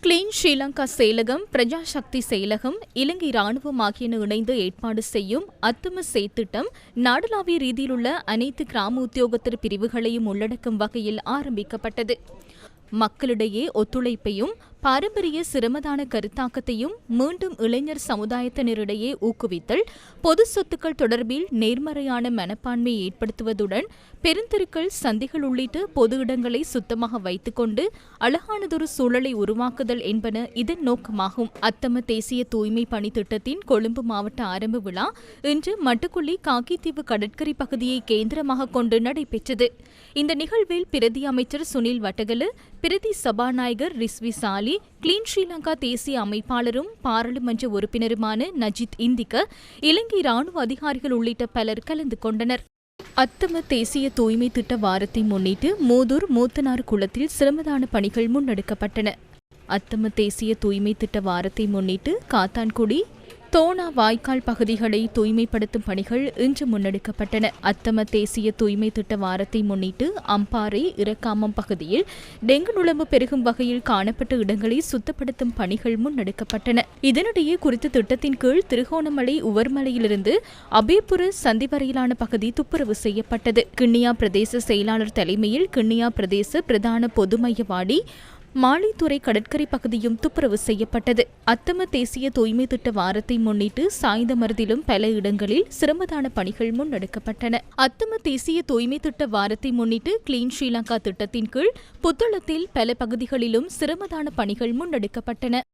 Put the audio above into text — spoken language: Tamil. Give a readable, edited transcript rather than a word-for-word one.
கிளீன் ஸ்ரீலங்கா செயலகம், பிரஜா சக்தி செயலகம், இலங்கை ராணுவம் ஆகியன இணைந்து ஏற்பாடு செய்யும் அத்தும திட்டம் நாடளாவிய ரீதியிலுள்ள அனைத்து கிராம உத்தியோகத்தர் பிரிவுகளையும் உள்ளடக்கும் வகையில் ஆரம்பிக்கப்பட்டது. மக்களிடையே ஒத்துழைப்பையும் பாரம்பரிய சிரமதான கருத்தாக்கத்தையும் மீண்டும் இளைஞர் சமுதாயத்தினரிடையே ஊக்குவித்தல், பொது சொத்துக்கள் தொடர்பில் நேர்மறையான மனப்பான்மையை ஏற்படுத்துவதுடன் பெருந்தெருக்கள், சந்திகள் உள்ளிட்ட பொது இடங்களை சுத்தமாக வைத்துக் கொண்டு அழகானதொரு சூழலை உருவாக்குதல் என்பன இதன் நோக்கமாகும். அத்தம தேசிய தூய்மை பணி திட்டத்தின் கொழும்பு மாவட்ட ஆரம்ப விழா இன்று மட்டுக்குள்ளி காக்கித்தீவு கடற்கரை பகுதியை கேந்திரமாக கொண்டு நடைபெற்றது. இந்த நிகழ்வில் பிரதி அமைச்சர் சுனில் வட்டகல, பிரதி சபாநாயகர் ரிஸ்வி சாலி, கிளீன் ஸ்ரீலங்கா தேசிய அமைப்பாளரும் பாராளுமன்ற உறுப்பினருமான நஜித் இந்திக, இலங்கை ராணுவ அதிகாரிகள் உள்ளிட்ட பலர் கலந்து கொண்டனர். அத்தம தேசிய தூய்மை திட்ட வாரத்தை முன்னிட்டு மூதூர் மூத்தனார் குளத்தில் சிரமதான பணிகள் முன்னெடுக்கப்பட்டன. அத்தம தேசிய தூய்மை திட்ட வாரத்தை முன்னிட்டு காத்தான்குடி, தோனா வாய்க்கால் பகுதிகளை தூய்மைப்படுத்தும் பணிகள் இன்று முன்னெடுக்கப்பட்டன. அத்தம தேசிய தூய்மை திட்ட வாரத்தை முன்னிட்டு அம்பாறை, இறக்காமம் பகுதியில் டெங்கு நுளம்பு பெருகும் வகையில் காணப்பட்ட இடங்களை சுத்தப்படுத்தும் பணிகள் முன்னெடுக்கப்பட்டன. இதனிடையே குறித்த திட்டத்தின் கீழ் திருகோணமலை உவர்மலையிலிருந்து அபேபுர சந்தி வரையிலான பகுதி துப்புரவு செய்யப்பட்டது. கிண்ணியா பிரதேச செயலாளர் தலைமையில் கிண்ணியா பிரதேச பிரதான பொது மையவாடி, மாளித்துறை கடற்கரை பகுதியும் துப்புரவு செய்யப்பட்டது. அத்தம தேசிய தூய்மை திட்ட வாரத்தை முன்னிட்டு சாய்ந்தமருதிலும் பல இடங்களில் சிரமதான பணிகள் முன்னெடுக்கப்பட்டன. அத்தம தேசிய தூய்மை திட்ட வாரத்தை முன்னிட்டு கிளீன் ஸ்ரீலங்கா திட்டத்தின் கீழ் புத்தளத்தில் பல பகுதிகளிலும் சிரமதான பணிகள் முன்னெடுக்கப்பட்டன.